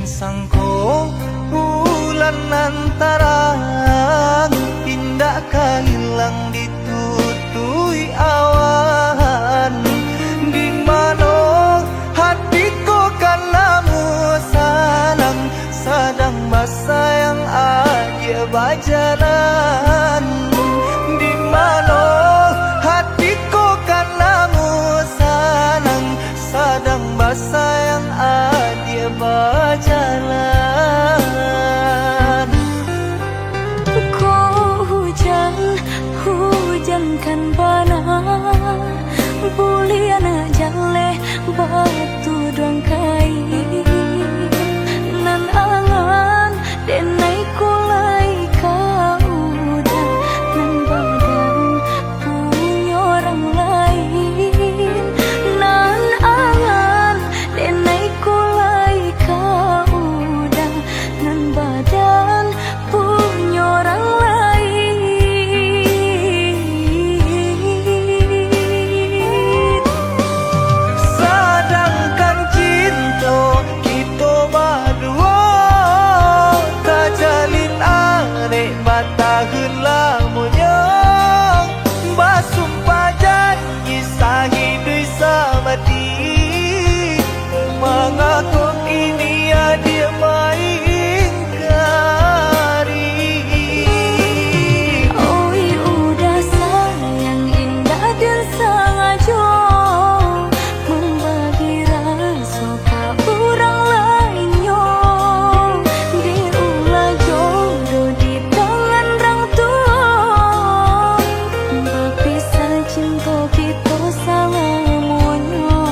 sangko bulan antarang indah hilang ditutui awan. Di mana hatiku kan namu salang sadang basayang aja bajalan. Di mana hatiku kan namu salang sadang basayang aja bajalan. Kau hujan kan bana buliana jale batu doang kai nan angan denai kulai kau udah nan badan punya orang lain nan angan denai kulai kau udah nan badan punya orang lain. Sedangkan cinta kita berdua tak jalin arek batahun lamunya basumpah janji sahidui samati mengaku ini dia main kari. Oi udah sayang indah dan sangat jauh membagi rasa ke orang lainnya. Diulah jodoh di tangan orang tua berpisah cinta kita selamanya.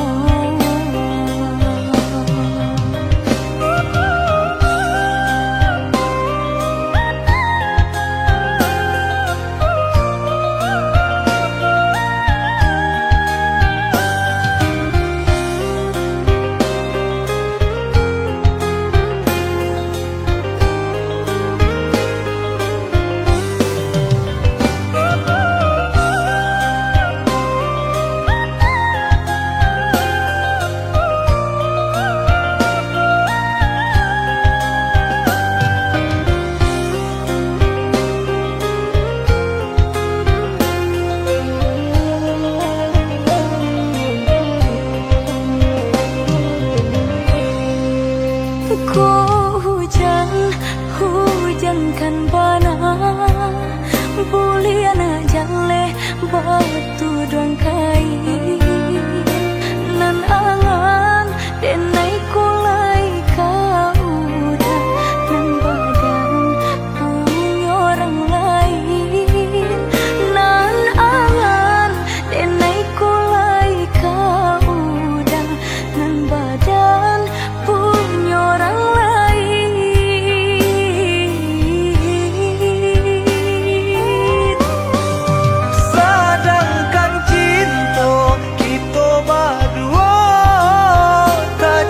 Kau hujan kan bana buliana jale batu doang kai nan angan denai kulai kau udah nan badan punya orang lain nan angan denai kulai kau udah nan badan punya orang lain. Sedangkan cinta kita berdua tak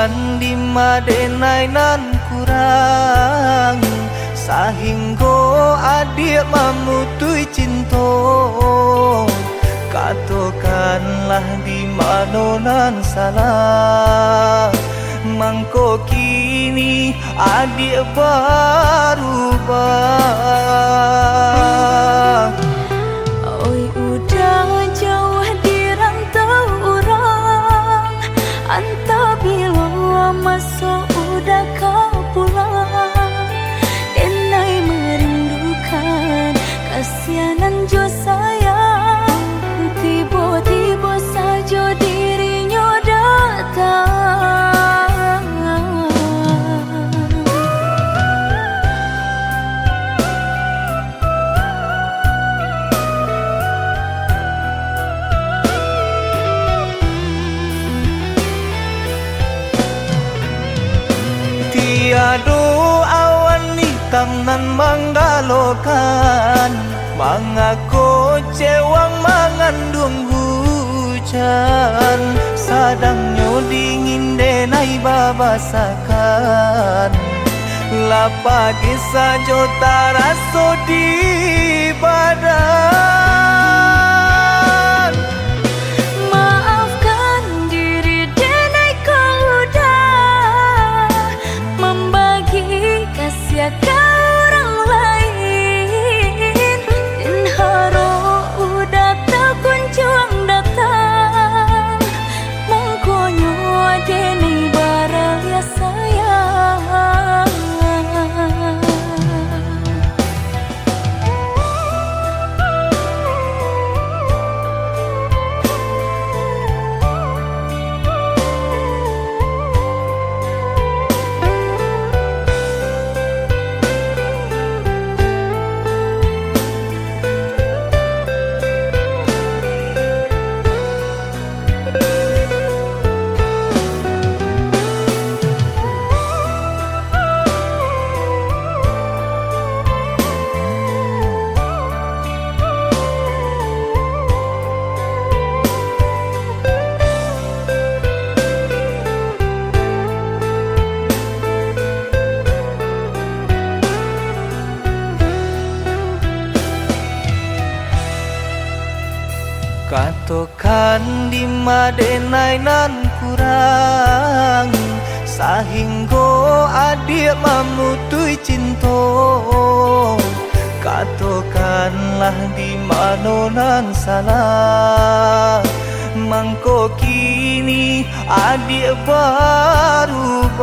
kan di madenai nan kurang sahingga adik memutui cinta katakanlah di mana nan salah mangko kini adik berubah. Oi udah jauh di rantau orang, entah bila masa udah kau pulang. Denai merindukan kasihanan jo sayang, tiba-tiba saja dirinya datang. Tiada awan hitam nan menggalokan mengaku cewang mengandung hujan sadangnya dingin denai babasakan lapa kisah jota rasa di badan. Maafkan diri denai kau udah membagi kasih ke orang lain, dan haro udah tak kunjung datang mengkonyo denai baraya sayang. Katakan di madenai nan kurang sahingga adik memutui cinta katakanlah di mana nan salah mangko kini adik berubah.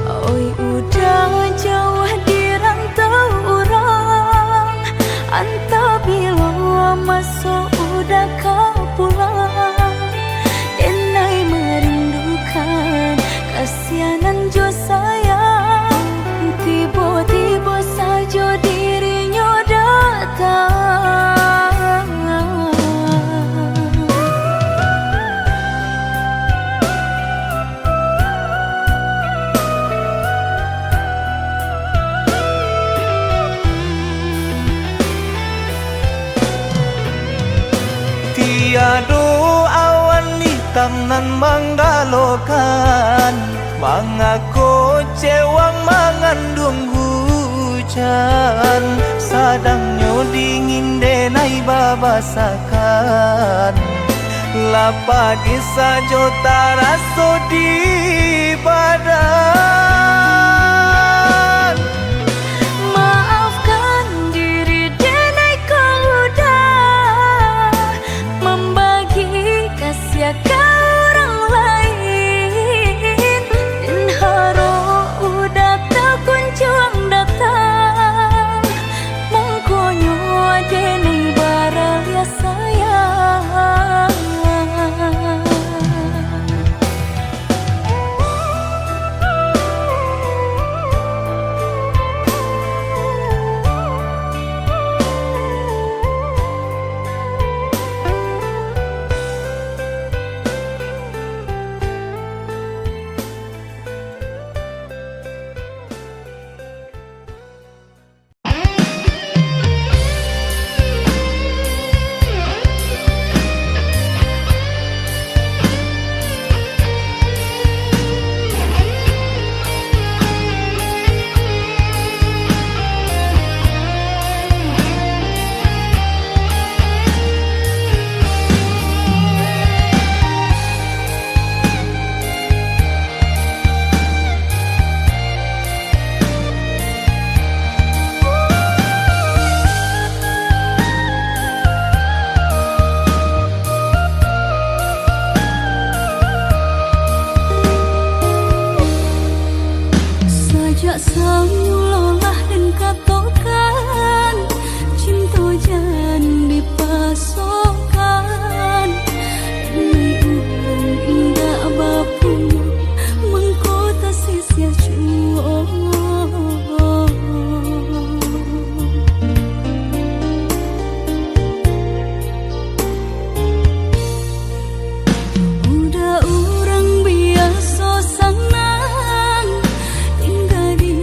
Oi udah jauh di rantau orang, entah bila masa udah kau pulang. Denai merindukan kasihanan jo sayang, tiba-tiba saja dirinya datang. Tiada awan hitam nan menggalokan mengaku cewang mengandung hujan sadangnya dingin denai babasakan lapa kisah jota rasa di badan. Maafkan diri denai kau udah membagi kasih ke orang lain, dan haro udah tak kunjung datang mengkonyo denai baraya sayang. Samulolah dan katokan cinta jan dipasokkan Nai utang indah bapun mengkota sisia cuo Udah orang biasa sanang tinggal di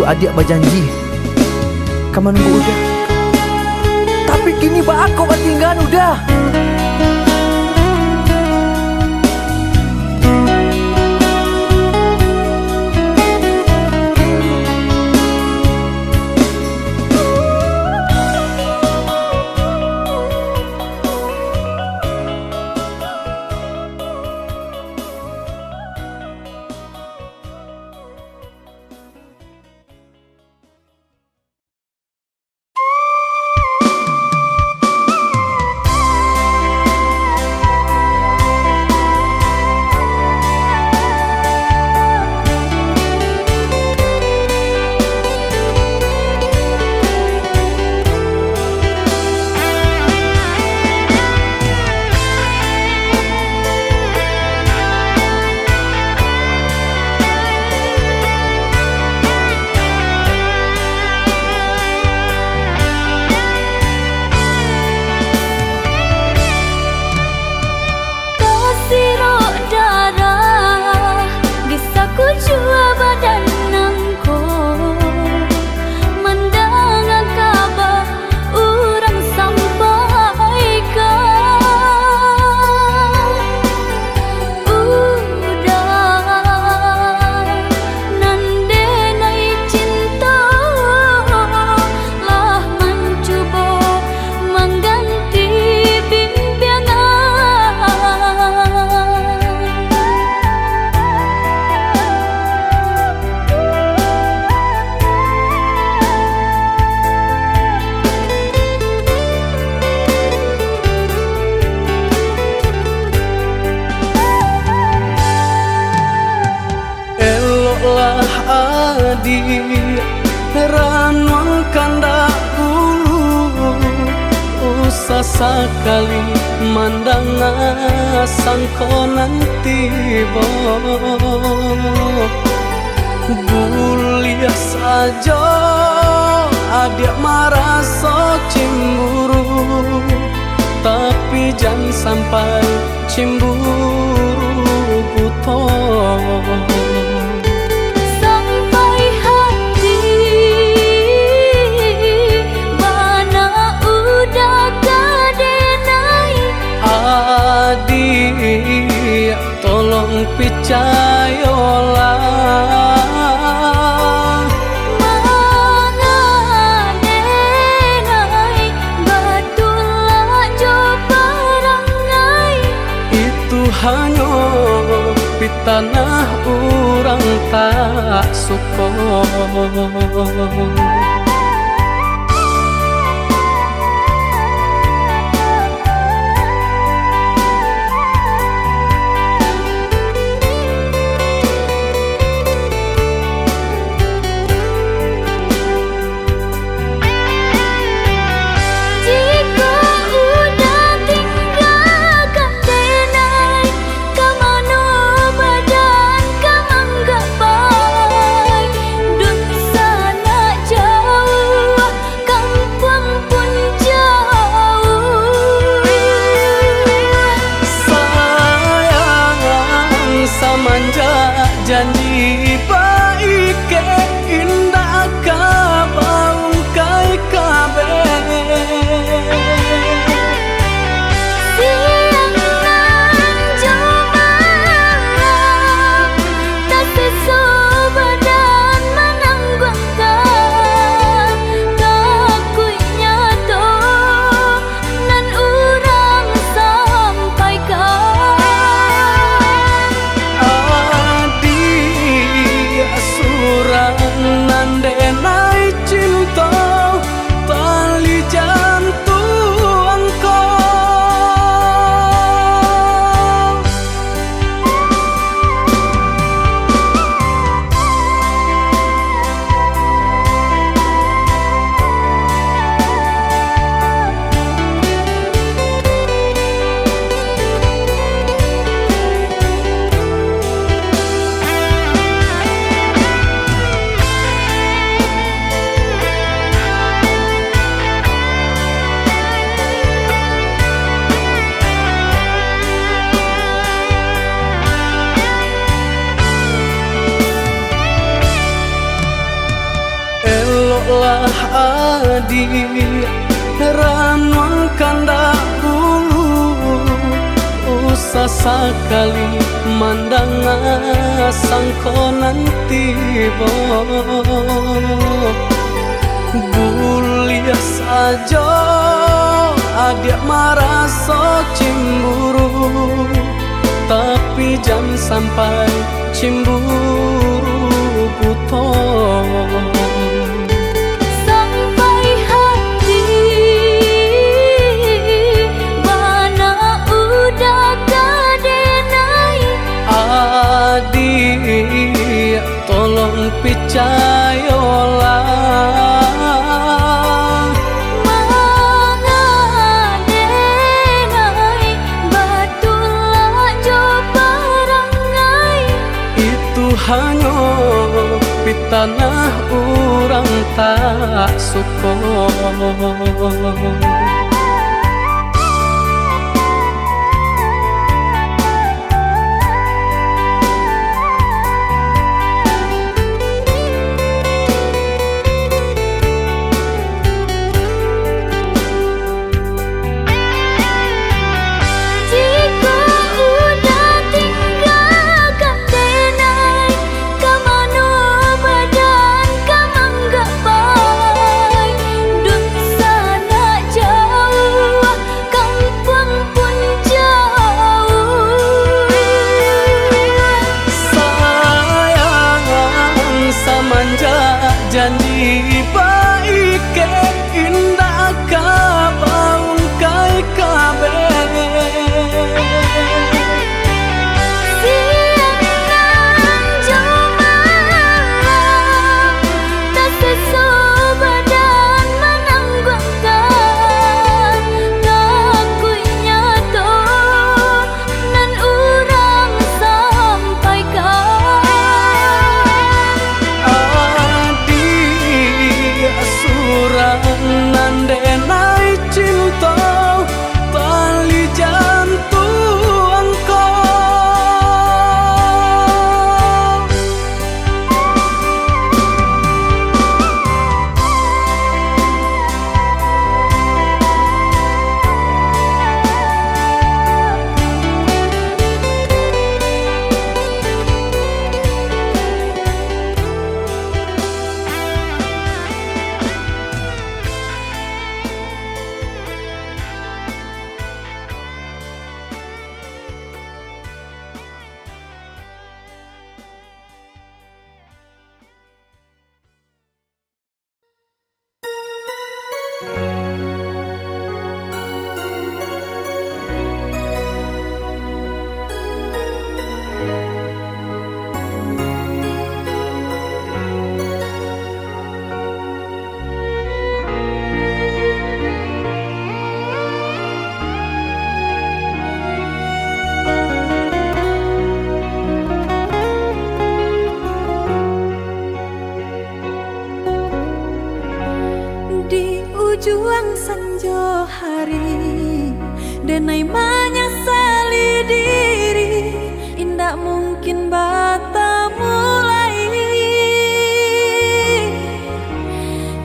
adik berjanji kamu nunggu udah. Tapi kini aku tinggal udah. Sekali mandang sangkonan tiba buliah saja adik merasa cemburu, tapi jangan sampai cemburu buta. Adik, tolong percayalah, mangadenai batulah jo perangai. Itu hanya pitanah orang tak suka. Jauh adi ranuang kanda bulu usah sekali mandang sangko nanti bo bulia saja adik maraso cemburu tapi jangan sampai cemburu buto sampai hati bana udah kadenai adik tolong percayalah hanya pitanah orang tak suka. Janji baik ke indah kabaung kai kabe siang nan cuma tak sesobadan menanggungkan ngakuinya tuh nan urang sampaikan nandenai cinta tali jantung juang senja hari denai menyesali diri indak mungkin bata mulai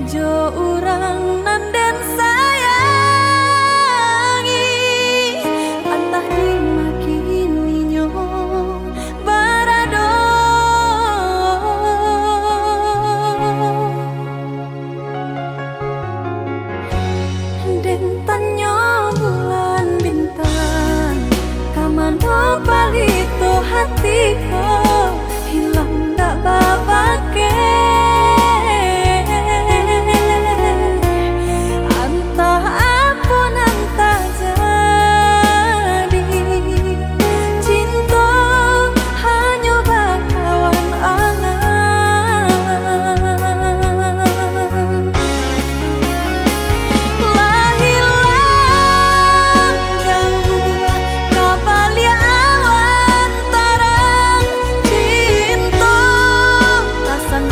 jo urang nan dan sayangi antah dimakin ninyo barado palito hatiku hilang tak babake antah apun antah jadi cinta hanya bakawan angan lahilang jauh kabalia awan tarang cinta tasan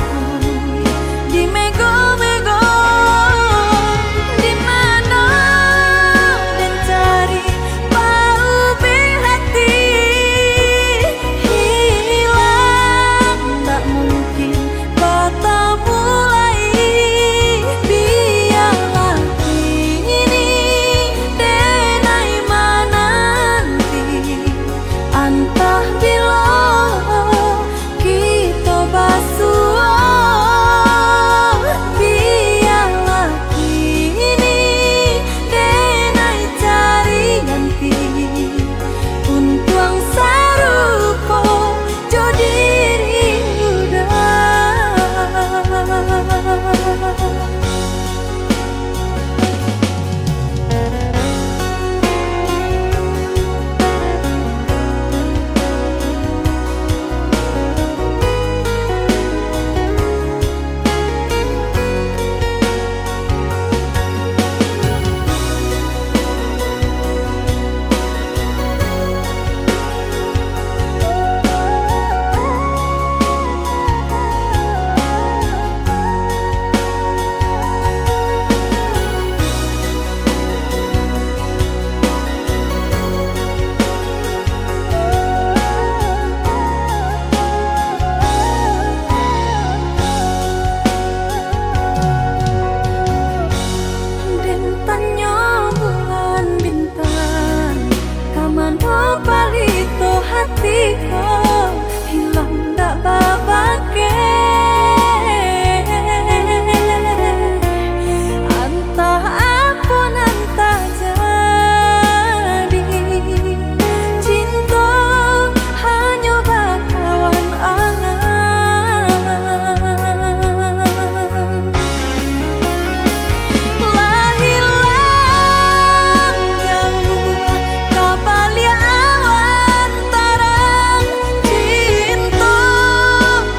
hatiku hilang tak babake. Entah apa entah jadi cinta hanya bakawan angan. Lah hilang jauh kapalia awan tarang cinta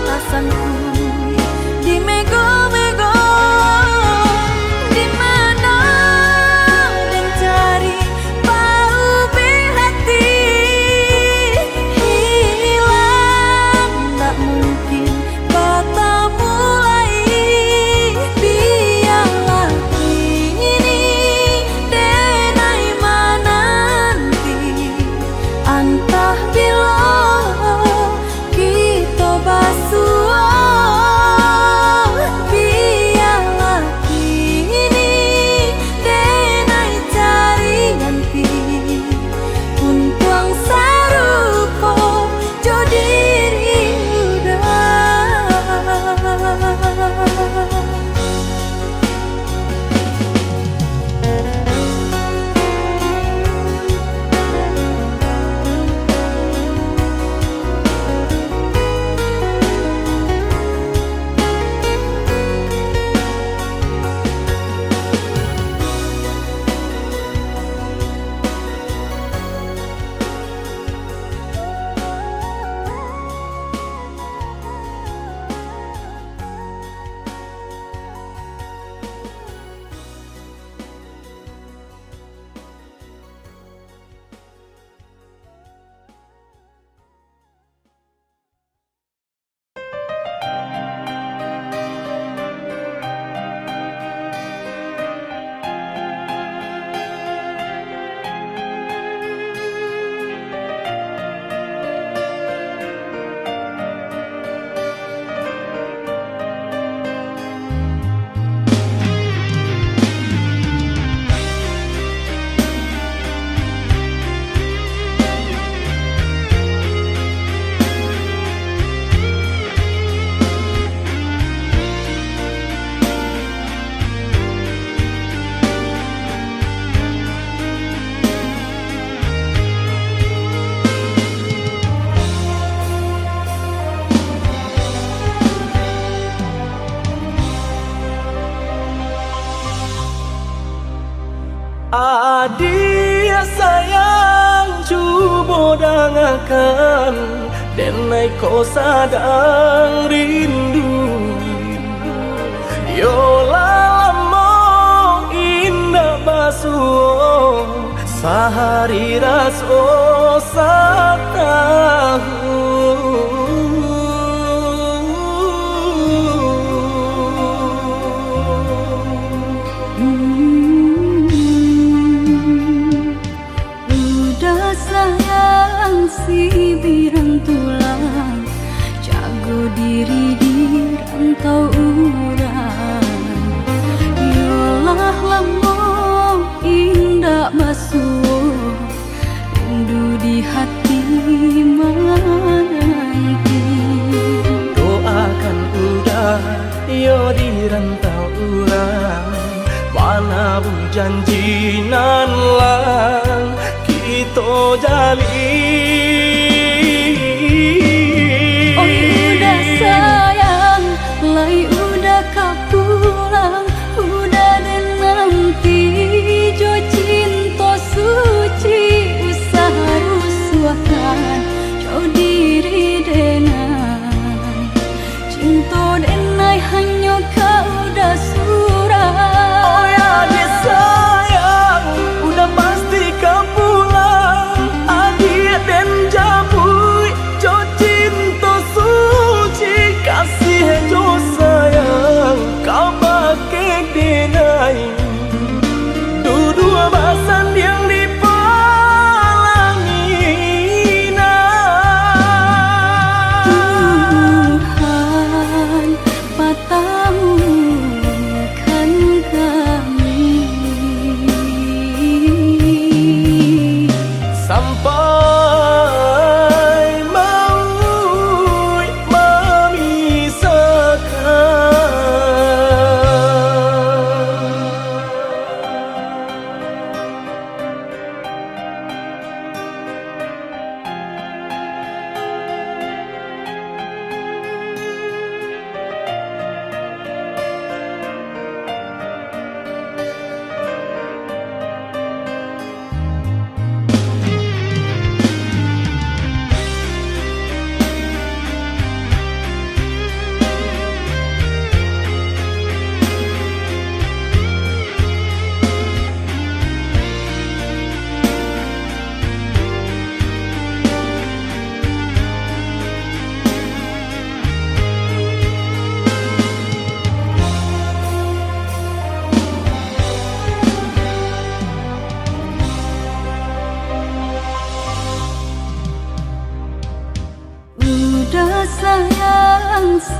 rasanku di mego-mego. Di mana dan cari bau hati hilang tak mungkin bertemu lagi. Biarlah kini denai menanti entah bila kita basuh. Biarlah kini denai cari ganti untuang sarupo jo diri udah. Adia sayang cuba dengarkan denai kau sadang rindu. Yola lama indah basuh sehari raso Udah sayang si birang tulang jago diri di rantau urang. Yolah lamo indah basuh rindu di hati menanti. doakan udah yo di rantau urang mana bu janji nan lang kita jalin. Oh udah sayang lai udah kau pulang udah dan nanti jo cinta suci usaha rusuhkan jauh diri denai cinta denai hanya kau udah surah. Oh ya dia sayang udah pasti kau pulang adik dan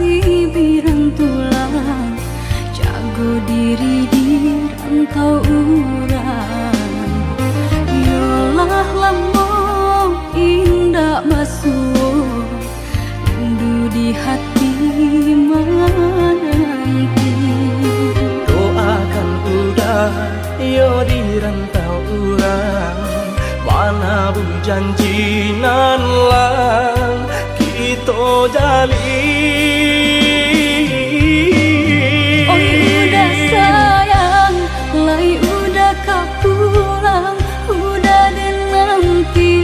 kasih birang tulang, jago diri di rantau urang. Yolah lambung indah basuh, rindu di hati menanti. Doakan udah yo di rantau urang, mana bu janji nan lang kita jalin. Oi udah sayang, lai udah kau pulang, udah dan nanti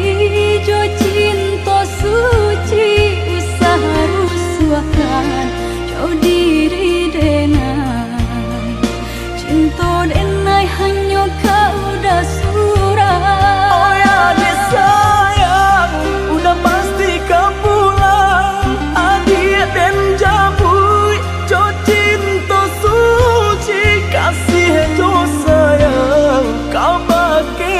jo cinta suci usaha rusuhkan jauh diri denai, cinta denai hanya kau udah surah. Oh ya deh sayang, udah pasti kau pulang, adik dan jabui jo cinta suci, kasih jo sayang kau pakai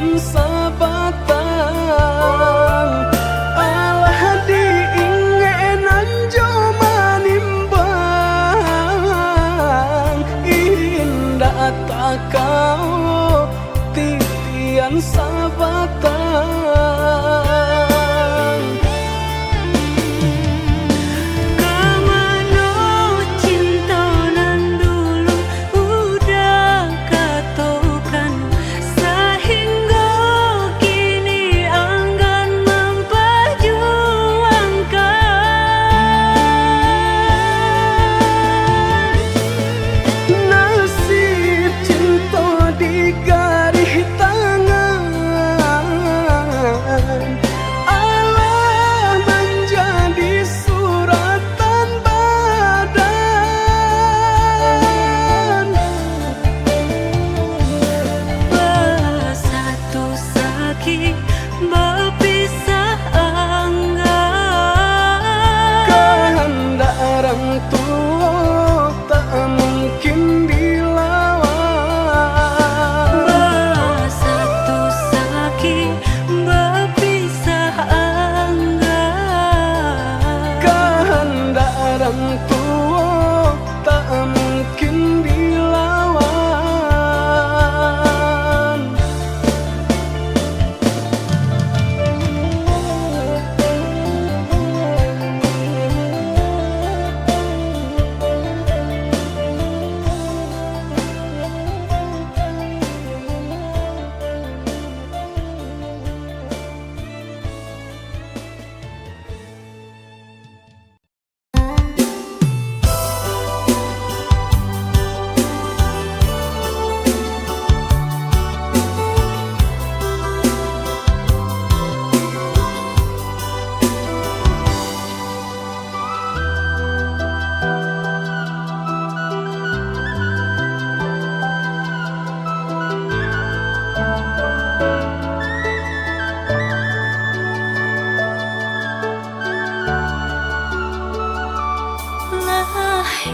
titian sabatang alah diingenan joma nimbang indah tak kau titian sabatang.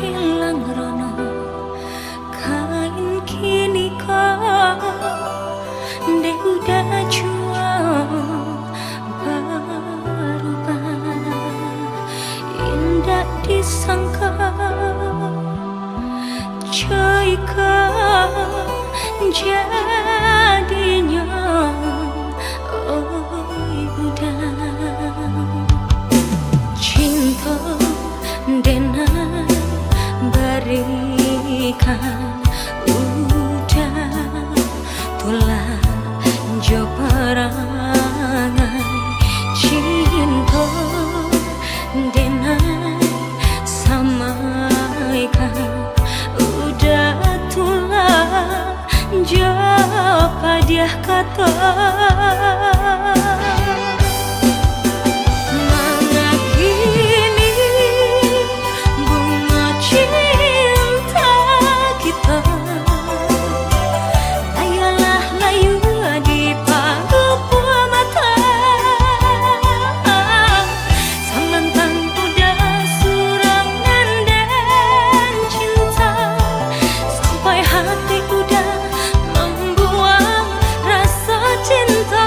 Hilang rono kain kini kau dek udah jual berubah indah disangka coy kau jadinya udah cinta dengan berikan udah tulah jo perangai cinta dengan samaikan udah tulah jo padiah kata hati udah membuang rasa cinta.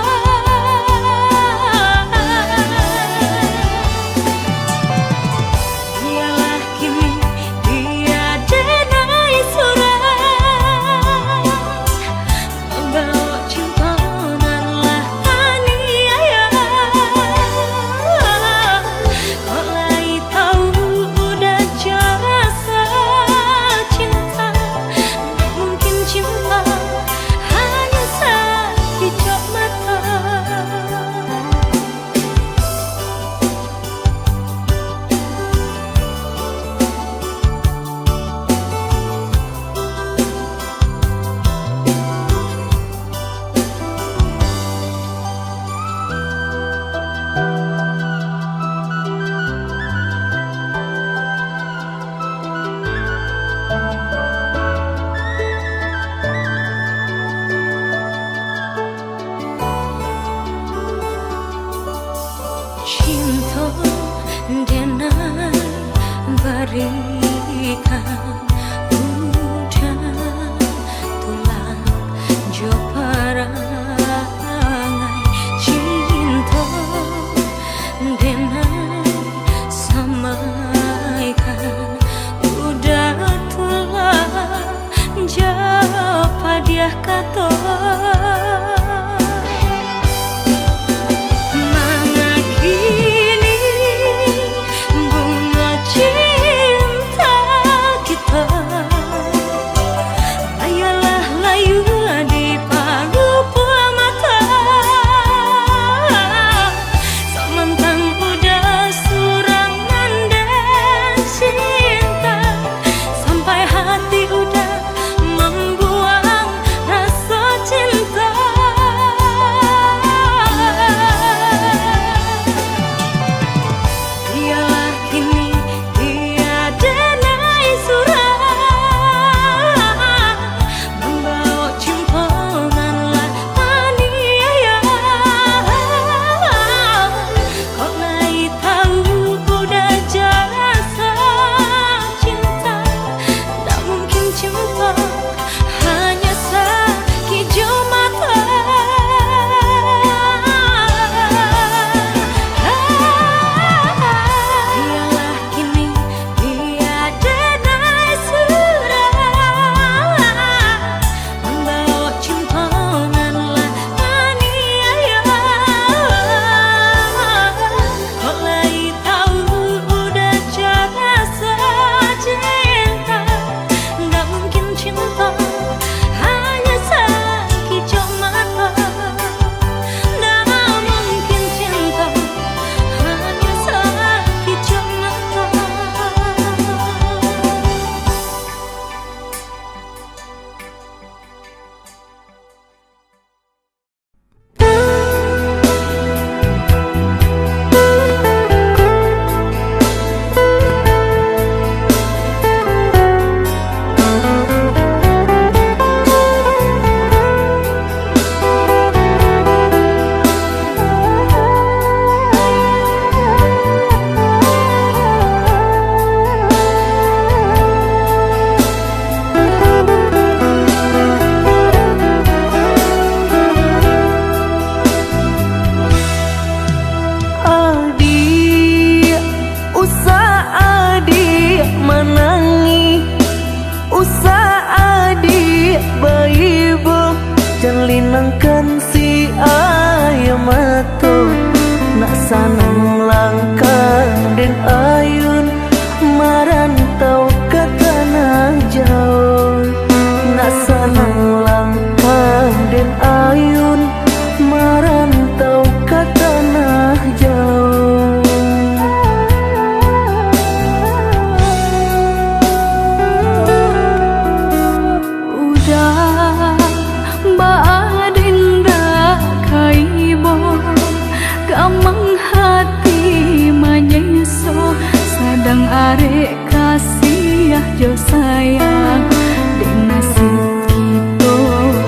mata. Mana kini bunga cinta kita layalah layu di paruh mata. Samantang udah surangan dan cinta, sampai hati udah membuang rasa cinta. Biarlah kini tiada nai surat membawa cimponganlah aniaya. Kau nai tahu udah jasa cinta, tak mungkin cinta hanya sekejap mata. Biarlah kini tiada nai surat membawa cimponganlah aniaya. Kau lai tahu udah jasa cinta, nggak mungkin cinta hanya sekejap mata. Nggak mungkin cinta hanya sekejap mata. Adik, usah adik menangi, usah adik baibo, jangan linangkan si ayam mato. Nak sanang langkah dan ayun marantau ke tanah jauh. Nak sanang langkah dan ayun marantau ke tanah jauh. Udah baadinda kaibo, gamang hati menyeso, sadang arek kasih jo sayang. Di nasib kita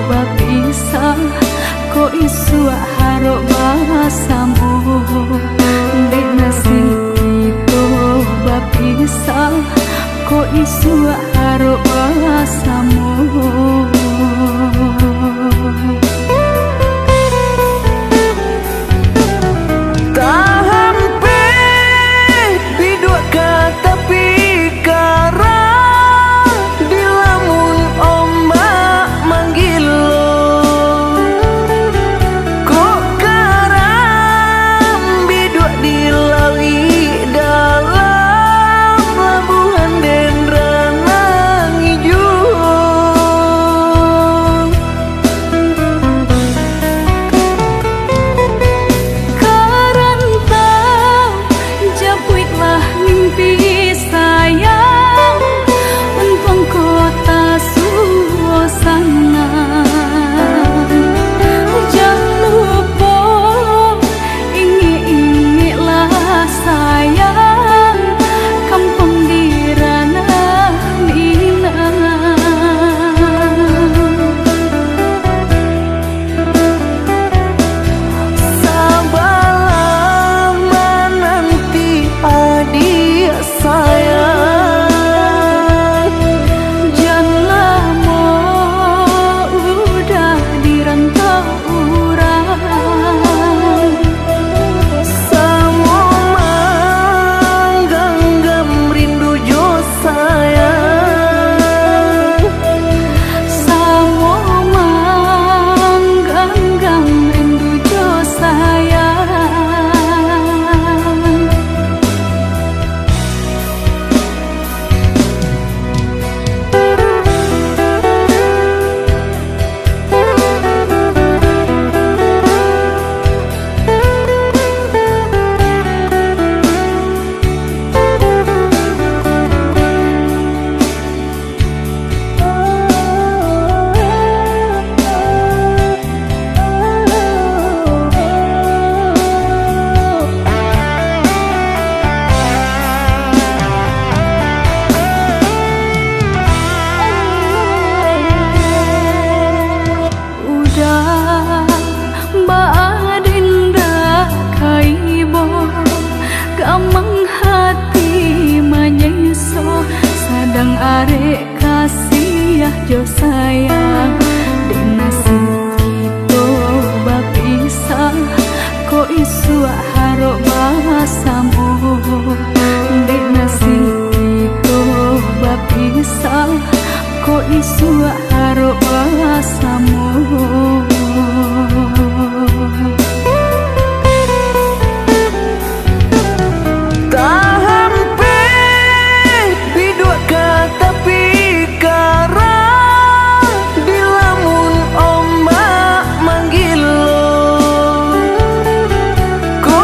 bapisah, ko isu harok bahasamu. Di nasib kita bapisah, ko isu harok bahasamu. Tak hampe bidua kata pikara, di lamun ombak manggil lo. Kok kara isu harok bahasamu Dek nasi ko bapisah Ko isu harok bahasamu Ku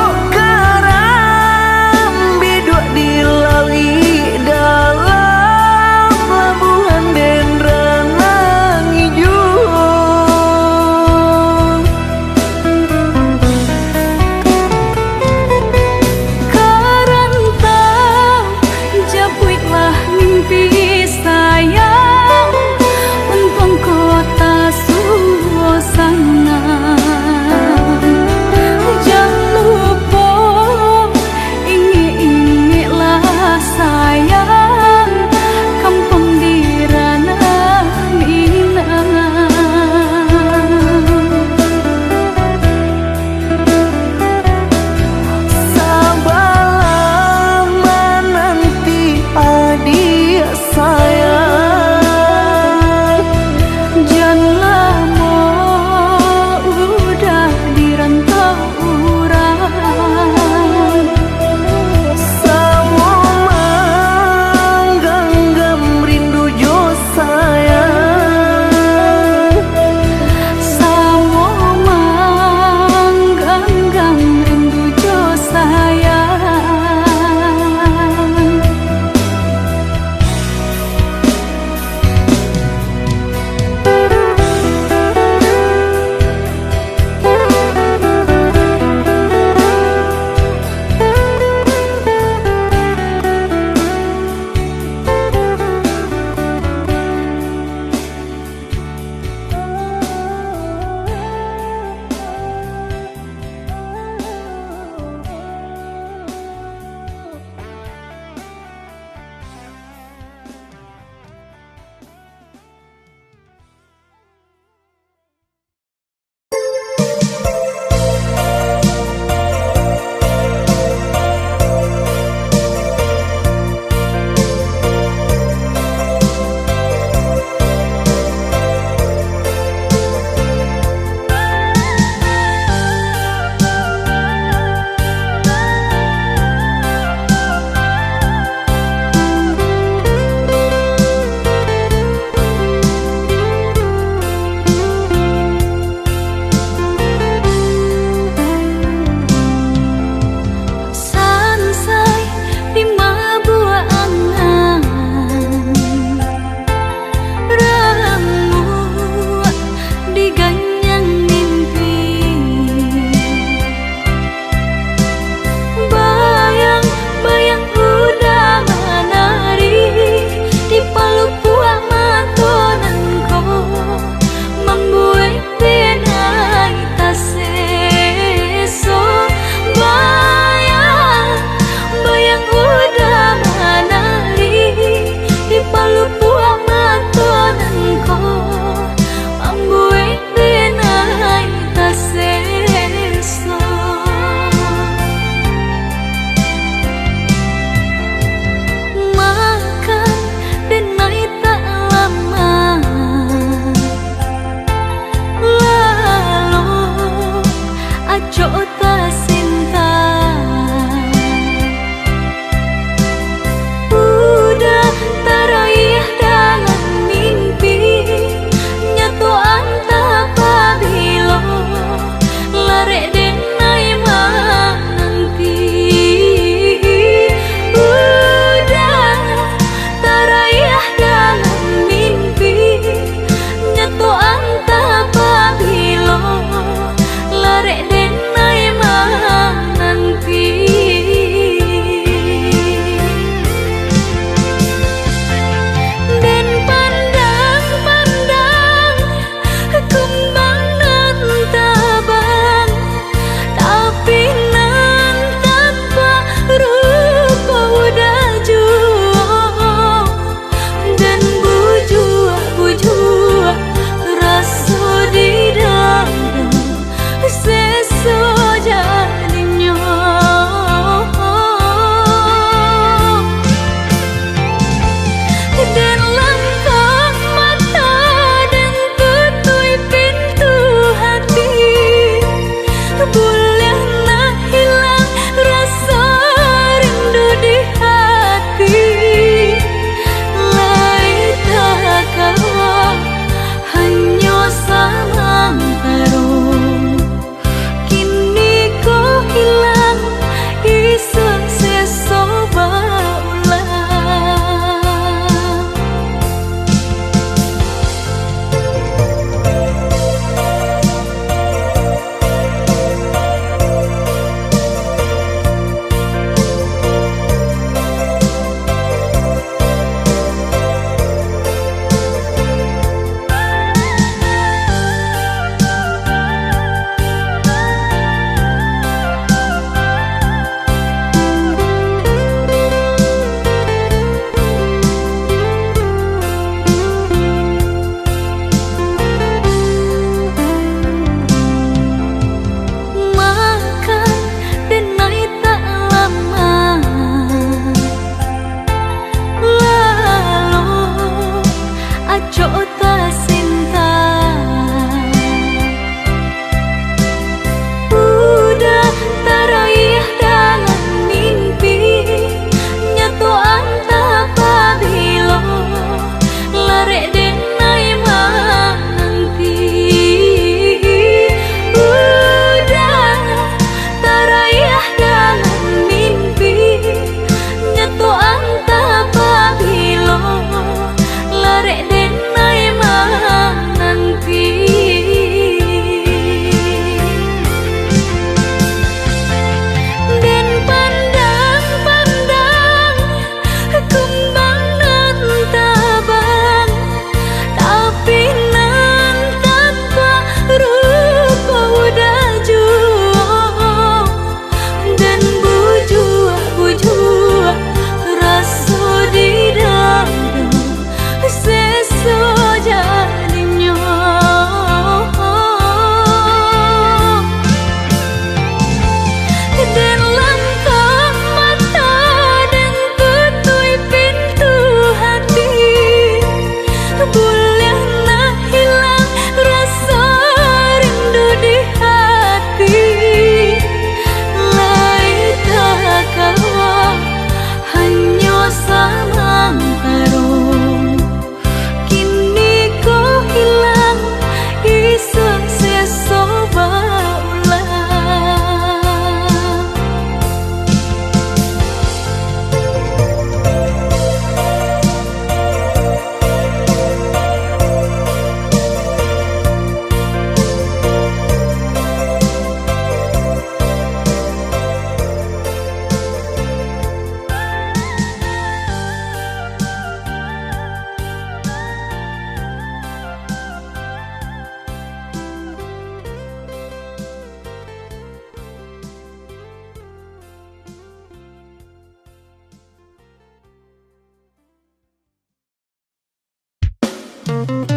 Apa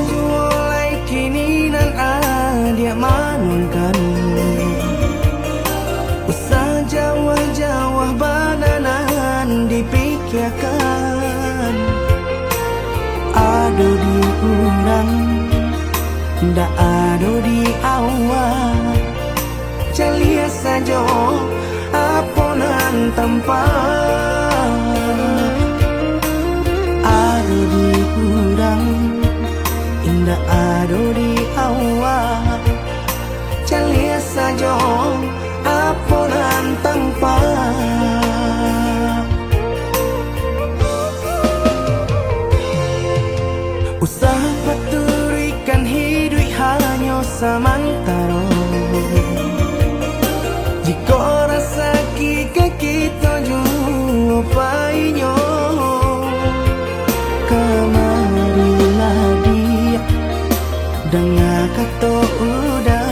jualai kini nan adia manunkan usah jawah-jawah bananan dipikirkan. Ado di urang ndak ado di awak calia saja aponan tempat. Ado di urang indah ado di awak calia saja aponan tempat. Usah paturikan hidup hanya samantara. Jika rasa kita jumpa kamarilah dia dengan kata udah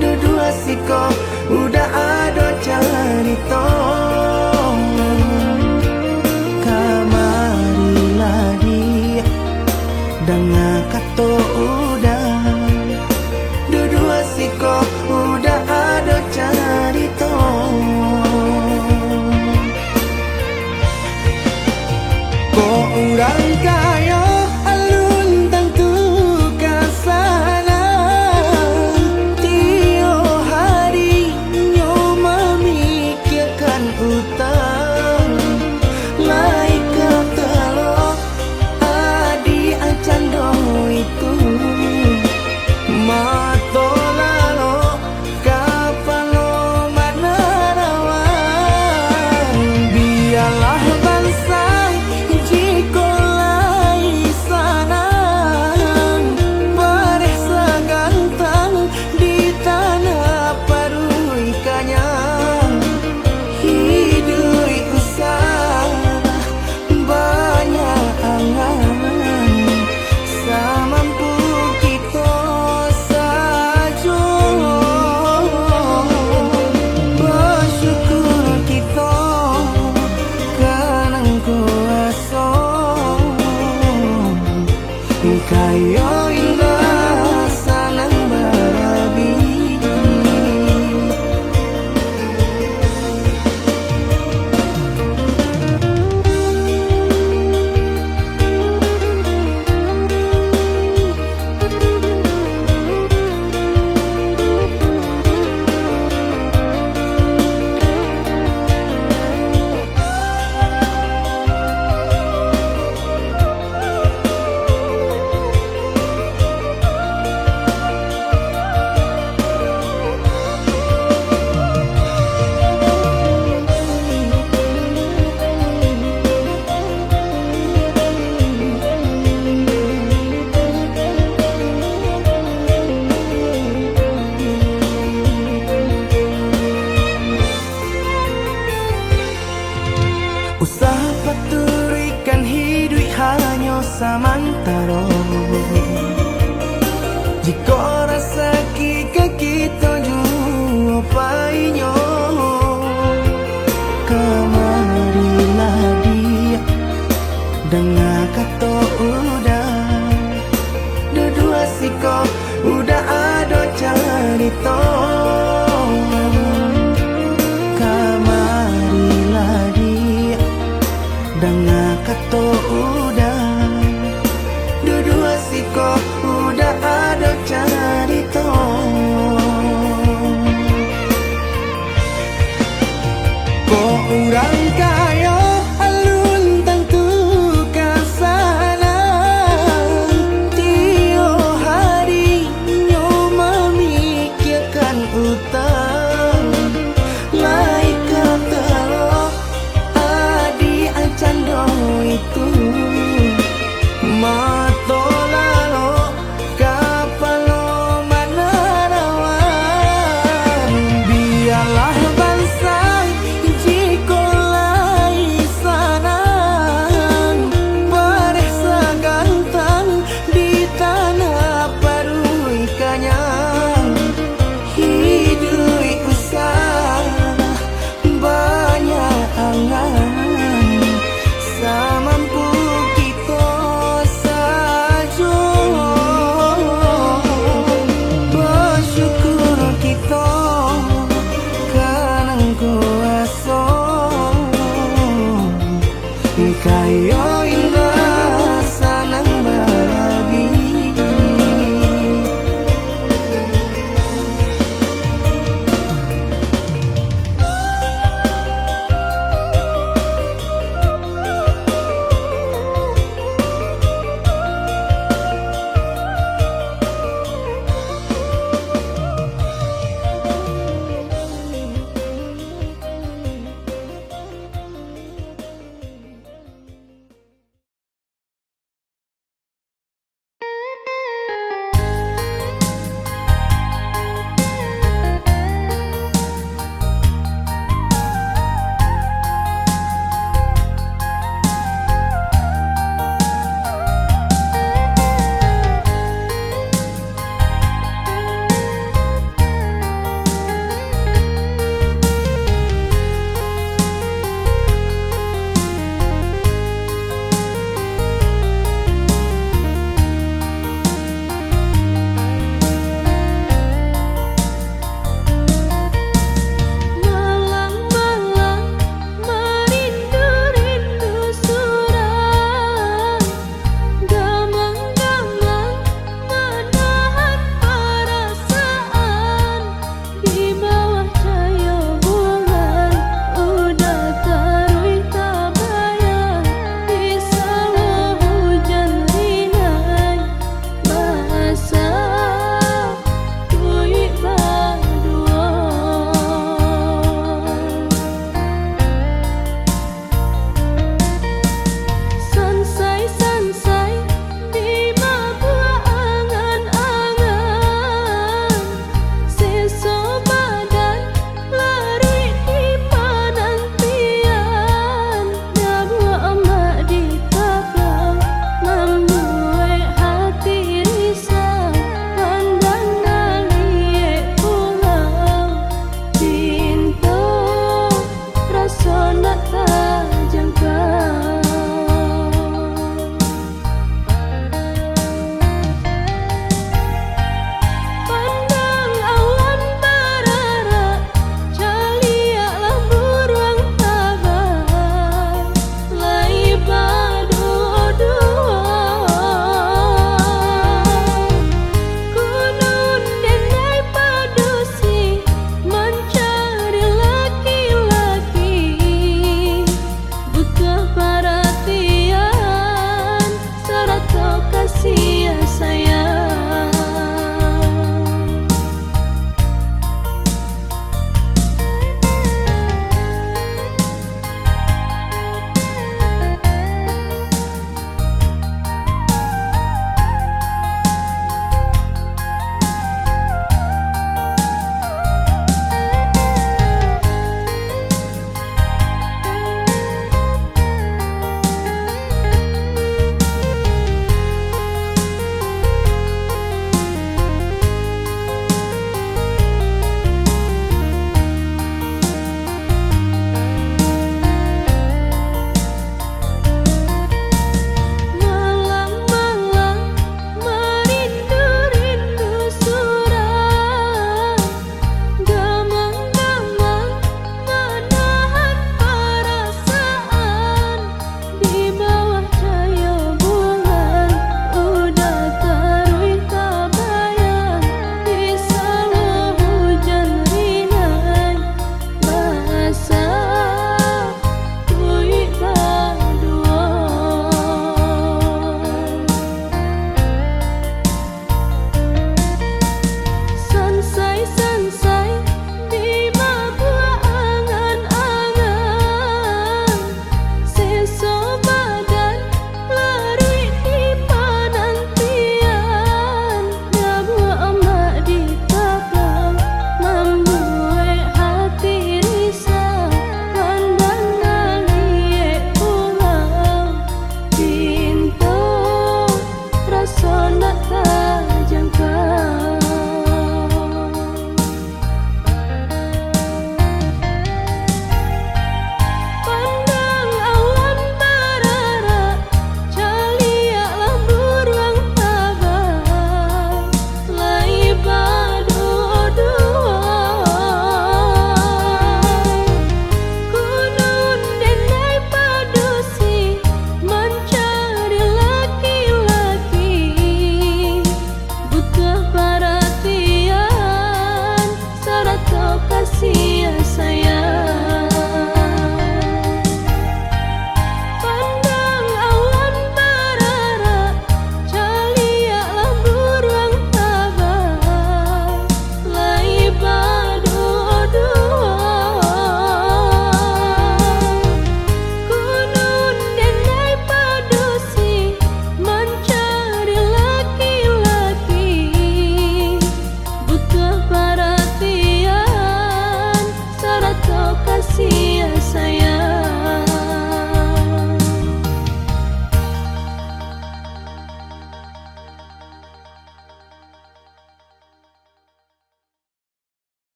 dua siko udah ada cerita. Kamarilah dia dengan kata udah dua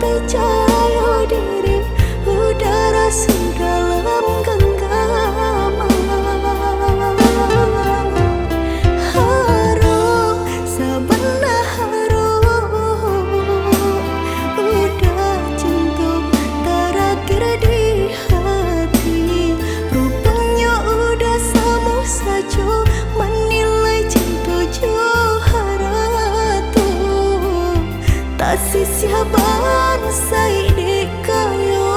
mulai cahaya diri udara dalam genggaman. Harum sebenarnya harum udah jentuh terakhir di hati. Rupanya udah sama saja menilai cinta Johara tuh tak sisiaban saya dikayo.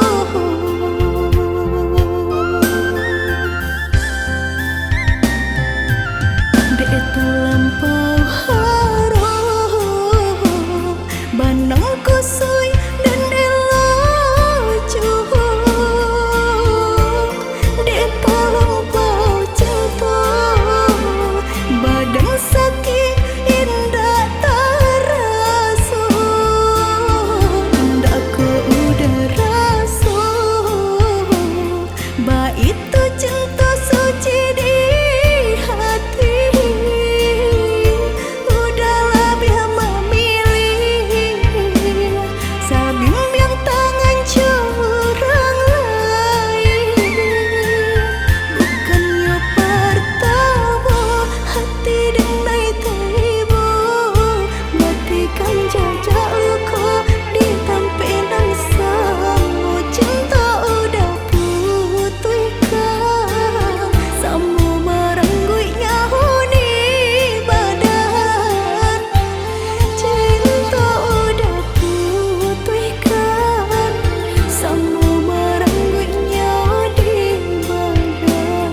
Dek terlampau harum banang kusui dan elajuh. Dek terlampau cinta badan sakit indah terasa. Ndak ku udah rasa bah itu cinta suci di hati. Udahlah biar memilih sabimbing tangan curang lain. Bukannya pertama hati denai tiba matikan jajak luka di tampilan sama. Cinta udah putihkan sama merengguinya huni badan. Cinta udah putihkan sama merengguinya di badan.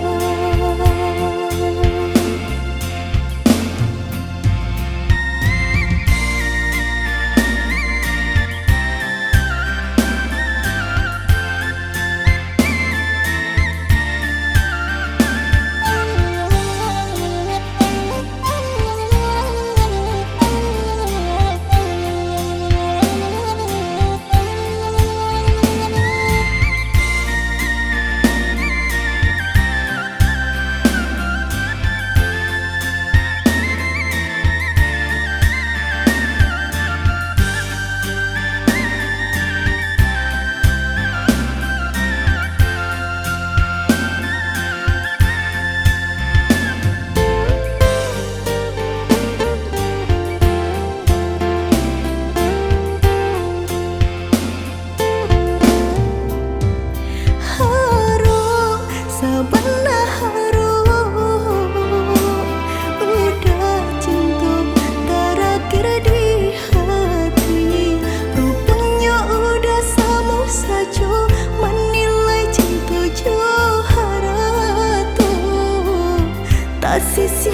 Harum sebenarnya harum udah cinta terakhir di hati. Rupanya udah sama saja menilai cinta Johara tuh tak sisi